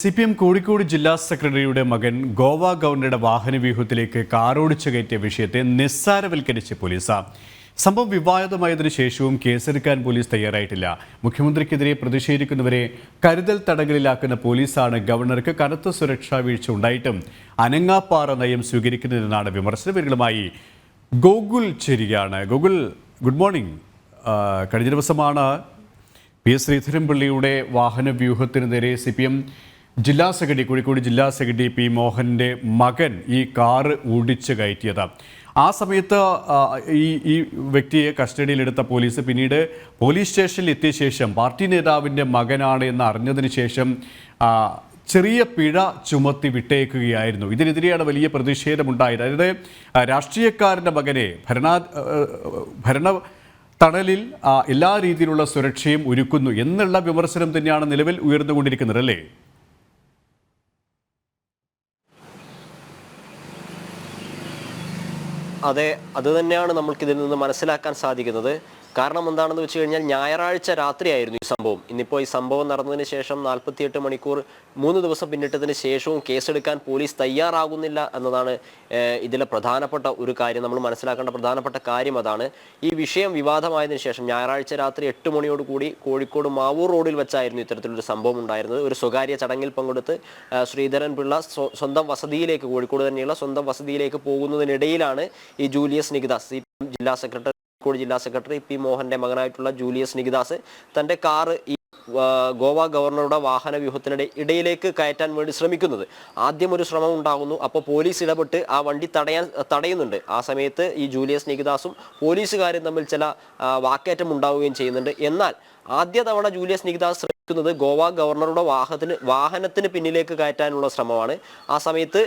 CPM Kozhikode ജില്ലാ സെക്രട്ടറിയുടെ മകൻ ഗോവ ഗവർണറുടെ വാഹനവ്യൂഹത്തിലേക്ക് കാറോടിച്ചു കയറ്റിയ വിഷയത്തെ നിസ്സാരവൽക്കരിച്ച് പോലീസ്. സംഭവം വിവാദമായതിനു ശേഷവും കേസെടുക്കാൻ പോലീസ് തയ്യാറായിട്ടില്ല. മുഖ്യമന്ത്രിക്കെതിരെ പ്രതിഷേധിക്കുന്നവരെ കരുതൽ തടങ്കലിലാക്കുന്ന പോലീസാണ് ഗവർണർക്ക് കനത്ത സുരക്ഷാ വീഴ്ച ഉണ്ടായിട്ടും അനങ്ങാപ്പാറ നയം സ്വീകരിക്കുന്നതെന്നാണ് വിമർശനവുമായി ഗോകുൽ ചേരുകയാണ്. Gokul, good morning. കഴിഞ്ഞ ദിവസമാണ് PS ശ്രീധരൻപിള്ളിയുടെ വാഹനവ്യൂഹത്തിന് നേരെ CPM ജില്ലാ സെക്രട്ടറി, കോഴിക്കോട് ജില്ലാ സെക്രട്ടറി P മോഹൻ്റെ മകൻ ഈ കാറ് ഓടിച്ച് കയറ്റിയത്. ആ സമയത്ത് ഈ വ്യക്തിയെ കസ്റ്റഡിയിലെടുത്ത പോലീസ് പിന്നീട് പോലീസ് സ്റ്റേഷനിൽ എത്തിയ ശേഷം പാർട്ടി നേതാവിൻ്റെ മകനാണ് എന്ന് അറിഞ്ഞതിന് ശേഷം ചെറിയ പിഴ ചുമത്തി വിട്ടേക്കുകയായിരുന്നു. ഇതിനെതിരെയാണ് വലിയ പ്രതിഷേധമുണ്ടായത്. അതായത് രാഷ്ട്രീയക്കാരൻ്റെ മകനെ ഭരണ തണലിൽ എല്ലാ രീതിയിലുള്ള സുരക്ഷയും ഒരുക്കുന്നു എന്നുള്ള വിമർശനം തന്നെയാണ് നിലവിൽ ഉയർന്നുകൊണ്ടിരിക്കുന്നത്, അല്ലേ? അതെ, അത് തന്നെയാണ് നമ്മൾക്കിതിൽ നിന്ന് മനസ്സിലാക്കാൻ സാധിക്കുന്നത്. കാരണം എന്താണെന്ന് വെച്ച് കഴിഞ്ഞാൽ ഞായറാഴ്ച രാത്രിയായിരുന്നു ഈ സംഭവം. ഇന്നിപ്പോൾ ഈ സംഭവം നടന്നതിന് ശേഷം 48 മണിക്കൂർ 3 ദിവസം പിന്നിട്ടതിന് ശേഷവും കേസെടുക്കാൻ പോലീസ് തയ്യാറാകുന്നില്ല എന്നതാണ് ഇതിലെ പ്രധാനപ്പെട്ട ഒരു കാര്യം. നമ്മൾ മനസ്സിലാക്കേണ്ട പ്രധാനപ്പെട്ട കാര്യം അതാണ്. ഈ വിഷയം വിവാദമായതിനു ശേഷം ഞായറാഴ്ച രാത്രി 8 മണിയോടുകൂടി കോഴിക്കോട് മാവൂർ റോഡിൽ വെച്ചായിരുന്നു ഇത്തരത്തിലൊരു സംഭവം ഉണ്ടായിരുന്നത്. ഒരു സ്വകാര്യ ചടങ്ങിൽ പങ്കെടുത്ത് ശ്രീധരൻപിള്ള സ്വന്തം വസതിയിലേക്ക്, കോഴിക്കോട് തന്നെയുള്ള സ്വന്തം വസതിയിലേക്ക് പോകുന്നതിനിടയിലാണ് ഈ ജൂലിയസ് നികിദാസ്, CPM ജില്ലാ സെക്രട്ടറി, കോഴിക്കോട് ജില്ലാ സെക്രട്ടറി P മോഹന്റെ മകനായിട്ടുള്ള ജൂലിയസ് നികിദാസ് തൻ്റെ കാറ് ഈ ഗോവ ഗവർണറുടെ വാഹനവ്യൂഹത്തിനിടെ ഇടയിലേക്ക് കയറ്റാൻ വേണ്ടി ശ്രമിക്കുന്നത്. ആദ്യം ഒരു ശ്രമം ഉണ്ടാകുന്നു. അപ്പോൾ പോലീസ് ഇടപെട്ട് ആ വണ്ടി തടയുന്നുണ്ട്. ആ സമയത്ത് ഈ ജൂലിയസ് നികിദാസും പോലീസുകാരും തമ്മിൽ ചില വാക്കേറ്റം ഉണ്ടാവുകയും ചെയ്യുന്നുണ്ട്. എന്നാൽ ആദ്യ തവണ ജൂലിയസ് നികിദാസ് ശ്രമിക്കുന്നത് ഗോവ ഗവർണറുടെ വാഹനത്തിന് പിന്നിലേക്ക് കയറ്റാനുള്ള ശ്രമമാണ്. ആ സമയത്ത്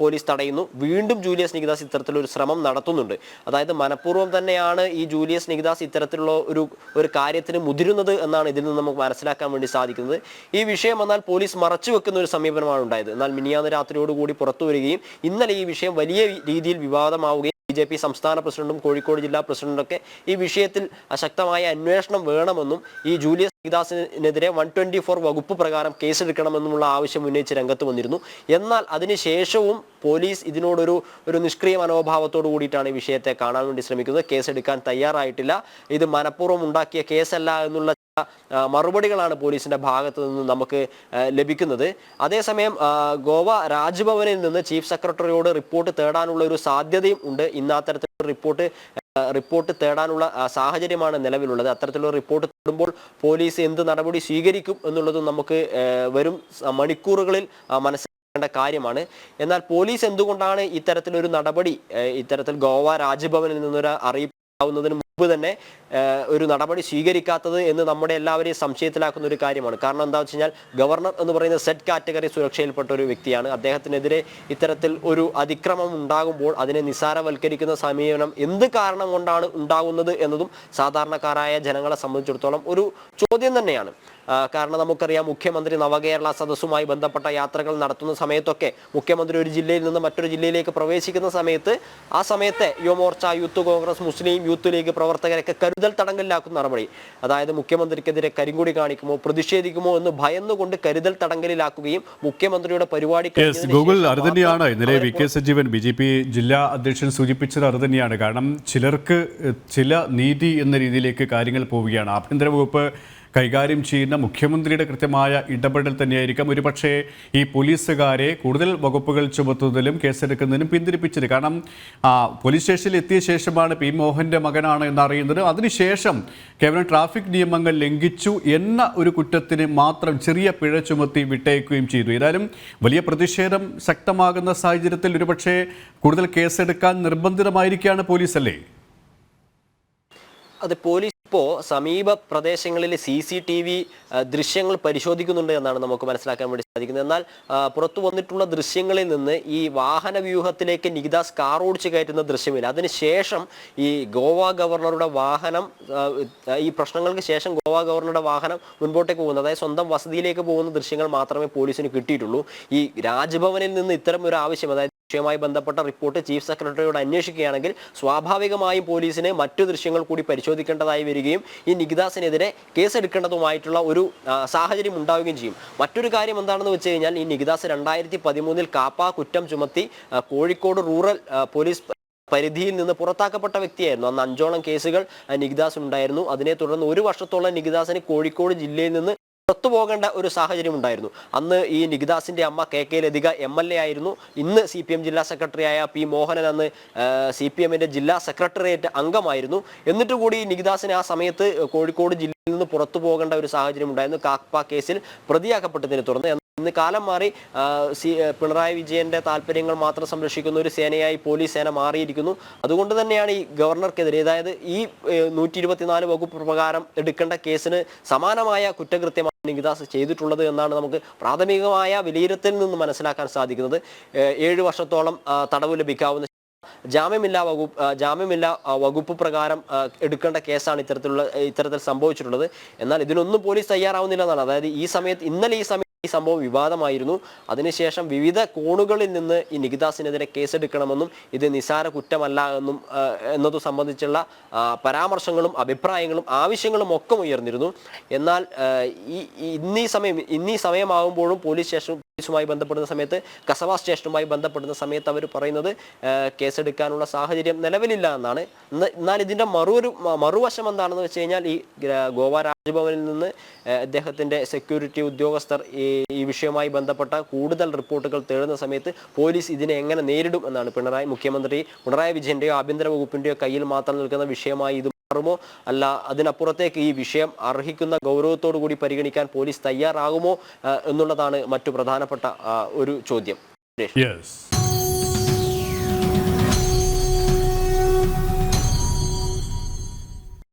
പോലീസ് തടയുന്നു. വീണ്ടും ജൂലിയസ് നികിദാസ് ഇത്തരത്തിലൊരു ശ്രമം നടത്തുന്നുണ്ട്. അതായത് മനഃപൂർവ്വം തന്നെയാണ് ഈ ജൂലിയസ് നികിദാസ് ഇത്തരത്തിലുള്ള ഒരു കാര്യത്തിന് മുതിരുന്നത് എന്നാണ് ഇതിൽ നിന്ന് നമുക്ക് മനസ്സിലാക്കാൻ വേണ്ടി സാധിക്കുന്നത്. ഈ വിഷയം എന്നാൽ പോലീസ് മറച്ചു വെക്കുന്ന ഒരു സമീപനമാണ് ഉണ്ടായത്. എന്നാൽ മിനിയാന്ന് രാത്രിയോടുകൂടി പുറത്തു വരികയും ഇന്നലെ ഈ വിഷയം വലിയ രീതിയിൽ വിവാദമാവുകയും BJP സംസ്ഥാന പ്രസിഡന്റും കോഴിക്കോട് ജില്ലാ പ്രസിഡന്റൊക്കെ ഈ വിഷയത്തിൽ ശക്തമായ അന്വേഷണം വേണമെന്നും ഈ ജൂലിയസ് നികിദാസിനെതിരെ 124 വകുപ്പ് പ്രകാരം കേസെടുക്കണമെന്നുമുള്ള ആവശ്യം ഉന്നയിച്ച് രംഗത്ത് വന്നിരുന്നു. എന്നാൽ അതിനുശേഷവും പോലീസ് ഇതിനോടൊരു നിഷ്ക്രിയ മനോഭാവത്തോടു കൂടിയിട്ടാണ് ഈ വിഷയത്തെ കാണാൻ വേണ്ടി ശ്രമിക്കുന്നത്. കേസെടുക്കാൻ തയ്യാറായിട്ടില്ല. ഇത് മനഃപൂർവ്വം ഉണ്ടാക്കിയ കേസല്ല എന്നുള്ള മറുപടികളാണ് പോലീസിന്റെ ഭാഗത്ത് നിന്ന് നമുക്ക് ലഭിക്കുന്നത്. അതേസമയം ഗോവ രാജ്ഭവനിൽ നിന്ന് ചീഫ് സെക്രട്ടറിയോട് റിപ്പോർട്ട് തേടാനുള്ള ഒരു സാധ്യതയും ഉണ്ട്. ഇന്ന് അത്തരത്തിലുള്ള റിപ്പോർട്ട് തേടാനുള്ള സാഹചര്യമാണ് നിലവിലുള്ളത്. അത്തരത്തിലുള്ള റിപ്പോർട്ട് തേടുമ്പോൾ പോലീസ് എന്ത് നടപടി സ്വീകരിക്കും എന്നുള്ളതും നമുക്ക് വരും മണിക്കൂറുകളിൽ മനസ്സിലാക്കേണ്ട കാര്യമാണ്. എന്നാൽ പോലീസ് എന്തുകൊണ്ടാണ് ഇത്തരത്തിലൊരു നടപടി, ഇത്തരത്തിൽ ഗോവ രാജ്ഭവനിൽ നിന്നൊരു അറിയിപ്പ് ആവുന്നതിന് മുമ്പ് തന്നെ ഒരു നടപടി സ്വീകരിക്കാത്തത് എന്ന് നമ്മുടെ എല്ലാവരെയും സംശയത്തിലാക്കുന്ന ഒരു കാര്യമാണ്. കാരണം എന്താ വെച്ച് കഴിഞ്ഞാൽ ഗവർണർ എന്ന് പറയുന്നത് സെറ്റ് കാറ്റഗറി സുരക്ഷയിൽപ്പെട്ട ഒരു വ്യക്തിയാണ്. അദ്ദേഹത്തിനെതിരെ ഇത്തരത്തിൽ ഒരു അതിക്രമം ഉണ്ടാകുമ്പോൾ അതിനെ നിസ്സാരവൽക്കരിക്കുന്ന സമീപനം എന്ത് കാരണം കൊണ്ടാണ് ഉണ്ടാകുന്നത് എന്നതും സാധാരണക്കാരായ ജനങ്ങളെ സംബന്ധിച്ചിടത്തോളം ഒരു ചോദ്യം തന്നെയാണ്. കാരണം നമുക്കറിയാം, മുഖ്യമന്ത്രി നവകേരള സദസ്സുമായി ബന്ധപ്പെട്ട യാത്രകൾ നടത്തുന്ന സമയത്തൊക്കെ മുഖ്യമന്ത്രി ഒരു ജില്ലയിൽ നിന്ന് മറ്റൊരു ജില്ലയിലേക്ക് പ്രവേശിക്കുന്ന സമയത്ത് ആ സമയത്തെ യുവമോർച്ച, യൂത്ത് കോൺഗ്രസ്, മുസ്ലിം യൂത്ത് ലീഗ് പ്രവർത്തകരൊക്കെ കരുതൽ തടങ്കലിലാക്കുന്ന നടപടി, അതായത് മുഖ്യമന്ത്രിക്കെതിരെ കരിങ്കൊടി കാണിക്കുമോ പ്രതിഷേധിക്കുമോ എന്ന് ഭയന്നുകൊണ്ട് കരുതൽ തടങ്കലിലാക്കുകയും മുഖ്യമന്ത്രിയുടെ പരിപാടി ഗൂഗിൾ അത് തന്നെയാണ് ഇന്നലെ VK സജീവൻ BJP ജില്ലാ അധ്യക്ഷൻ സൂചിപ്പിച്ചത്. അത് തന്നെയാണ്. കാരണം ചിലർക്ക് ചില നീതി എന്ന രീതിയിലേക്ക് കാര്യങ്ങൾ പോവുകയാണ്. ആഭ്യന്തര വകുപ്പ് കൈകാര്യം ചെയ്യുന്ന മുഖ്യമന്ത്രിയുടെ കൃത്യമായ ഇടപെടൽ തന്നെയായിരിക്കാം ഒരുപക്ഷേ ഈ പോലീസുകാരെ കൂടുതൽ വകുപ്പുകൾ ചുമത്തുന്നതിലും കേസെടുക്കുന്നതിനും പിന്തിരിപ്പിച്ചത്. കാരണം പോലീസ് സ്റ്റേഷനിൽ എത്തിയ ശേഷമാണ് P മോഹൻ്റെ മകനാണ് എന്നറിയുന്നത്. അതിനുശേഷം കേവലം ട്രാഫിക് നിയമങ്ങൾ ലംഘിച്ചു എന്ന ഒരു കുറ്റത്തിന് മാത്രം ചെറിയ പിഴ ചുമത്തി വിട്ടയക്കുകയും ചെയ്തു. ഏതായാലും വലിയ പ്രതിഷേധം ശക്തമാകുന്ന സാഹചര്യത്തിൽ ഒരുപക്ഷേ കൂടുതൽ കേസെടുക്കാൻ നിർബന്ധിതമായിരിക്കുകയാണ് പോലീസ്, അല്ലേ? അത് പോലീസ് ഇപ്പോൾ സമീപ പ്രദേശങ്ങളിൽ CCTV ദൃശ്യങ്ങൾ പരിശോധിക്കുന്നുണ്ട് എന്നാണ് നമുക്ക് മനസ്സിലാക്കാൻ വേണ്ടി സാധിക്കുന്നത്. എന്നാൽ പുറത്തു വന്നിട്ടുള്ള ദൃശ്യങ്ങളിൽ നിന്ന് ഈ വാഹന വ്യൂഹത്തിലേക്ക് നികിദാസ് കാർ ഓടിച്ച് കയറ്റുന്ന ദൃശ്യമില്ല. അതിനുശേഷം ഈ ഗോവ ഗവർണറുടെ വാഹനം, ഈ പ്രശ്നങ്ങൾക്ക് ശേഷം ഗോവ ഗവർണറുടെ വാഹനം മുൻപോട്ടേക്ക് പോകുന്നത്, അതായത് സ്വന്തം വസതിയിലേക്ക് പോകുന്ന ദൃശ്യങ്ങൾ മാത്രമേ പോലീസിന് കിട്ടിയിട്ടുള്ളൂ. ഈ രാജ്ഭവനിൽ നിന്ന് ഇത്തരം ഒരു ആവശ്യം, അതായത് വിഷയവുമായി ബന്ധപ്പെട്ട റിപ്പോർട്ട് ചീഫ് സെക്രട്ടറിയോട് അന്വേഷിക്കുകയാണെങ്കിൽ സ്വാഭാവികമായും പോലീസിന് മറ്റു ദൃശ്യങ്ങൾ കൂടി പരിശോധിക്കേണ്ടതായി വരികയും ഈ നികിദാസിനെതിരെ കേസെടുക്കേണ്ടതുമായിട്ടുള്ള ഒരു സാഹചര്യം ഉണ്ടാവുകയും ചെയ്യും. മറ്റൊരു കാര്യം എന്താണെന്ന് വെച്ച് കഴിഞ്ഞാൽ ഈ നികിദാസ് 2013 കാപ്പ കുറ്റം ചുമത്തി കോഴിക്കോട് റൂറൽ പോലീസ് പരിധിയിൽ നിന്ന് പുറത്താക്കപ്പെട്ട വ്യക്തിയായിരുന്നു. അന്ന് 5ഓളം കേസുകൾ നികിദാസിനുണ്ടായിരുന്നു. അതിനെ തുടർന്ന് 1 വർഷത്തോളം നികിദാസിന് കോഴിക്കോട് ജില്ലയിൽ നിന്ന് പുറത്തു പോകേണ്ട ഒരു സാഹചര്യം ഉണ്ടായിരുന്നു. അന്ന് ഈ നികിദാസിന്റെ അമ്മ കെ ലതിക MLA ആയിരുന്നു. ഇന്ന് CPM ജില്ലാ സെക്രട്ടറിയായ P മോഹനൻ അന്ന് CPMന്റെ ജില്ലാ സെക്രട്ടേറിയറ്റ് അംഗമായിരുന്നു. എന്നിട്ട് കൂടി നികിദാസിന് ആ സമയത്ത് കോഴിക്കോട് ജില്ലയിൽ നിന്ന് പുറത്തു പോകേണ്ട ഒരു സാഹചര്യം ഉണ്ടായിരുന്നു കാപ്പ കേസിൽ പ്രതിയാക്കപ്പെട്ടതിനെ തുടർന്ന്. ഇന്ന് കാലം മാറി പിണറായി വിജയന്റെ താല്പര്യങ്ങൾ മാത്രം സംരക്ഷിക്കുന്ന ഒരു സേനയായി പോലീസ് സേന മാറിയിരിക്കുന്നു. അതുകൊണ്ട് തന്നെയാണ് ഈ ഗവർണർക്കെതിരെ, അതായത് ഈ 124 വകുപ്പ് പ്രകാരം എടുക്കേണ്ട കേസിന് സമാനമായ കുറ്റകൃത്യമാണ് നികിദാസ് ചെയ്തിട്ടുള്ളത് എന്നാണ് നമുക്ക് പ്രാഥമികമായ വിലയിരുത്തലിൽ നിന്ന് മനസ്സിലാക്കാൻ സാധിക്കുന്നത്. 7 വർഷത്തോളം തടവ് ലഭിക്കാവുന്ന ജാമ്യമില്ലാ വകുപ്പ് പ്രകാരം എടുക്കേണ്ട കേസാണ് ഇത്തരത്തിൽ സംഭവിച്ചിട്ടുള്ളത്. എന്നാൽ ഇതിനൊന്നും പോലീസ് തയ്യാറാവുന്നില്ല എന്നാണ്. അതായത് ഇന്നലെ ഈ സംഭവം വിവാദമായിരുന്നു. അതിനുശേഷം വിവിധ കോണുകളിൽ നിന്ന് ഈ നികിദാസിനെതിരെ കേസെടുക്കണമെന്നും ഇത് നിസാര കുറ്റമല്ല എന്നതു സംബന്ധിച്ചുള്ള പരാമർശങ്ങളും അഭിപ്രായങ്ങളും ആവശ്യങ്ങളും ഒക്കെ ഉയർന്നിരുന്നു. എന്നാൽ ഇന്നീ സമയമാകുമ്പോഴും പോലീസുമായി ബന്ധപ്പെടുന്ന സമയത്ത്, കസബ സ്റ്റേഷനുമായി ബന്ധപ്പെടുന്ന സമയത്ത് അവർ പറയുന്നത് കേസെടുക്കാനുള്ള സാഹചര്യം നിലവിലില്ല എന്നാണ്. എന്നാൽ ഇതിന്റെ മറുവശം എന്താണെന്ന് വെച്ച് കഴിഞ്ഞാൽ ഈ ഗോവ രാജ്ഭവനിൽ നിന്ന് അദ്ദേഹത്തിന്റെ സെക്യൂരിറ്റി ഉദ്യോഗസ്ഥർ ഈ വിഷയവുമായി ബന്ധപ്പെട്ട കൂടുതൽ റിപ്പോർട്ടുകൾ തേടുന്ന സമയത്ത് പോലീസ് ഇതിനെ എങ്ങനെ നേരിടും എന്നാണ് മുഖ്യമന്ത്രി പിണറായി വിജയന്റെയോ ആഭ്യന്തര വകുപ്പിന്റെയോ കയ്യിൽ മാത്രം നിൽക്കുന്ന വിഷയമായി ഇത് മാറുമോ, അല്ല അതിനപ്പുറത്തേക്ക് ഈ വിഷയം അർഹിക്കുന്ന ഗൗരവത്തോടു കൂടി പരിഗണിക്കാൻ പോലീസ് തയ്യാറാകുമോ എന്നുള്ളതാണ് മറ്റു പ്രധാനപ്പെട്ട ഒരു ചോദ്യം.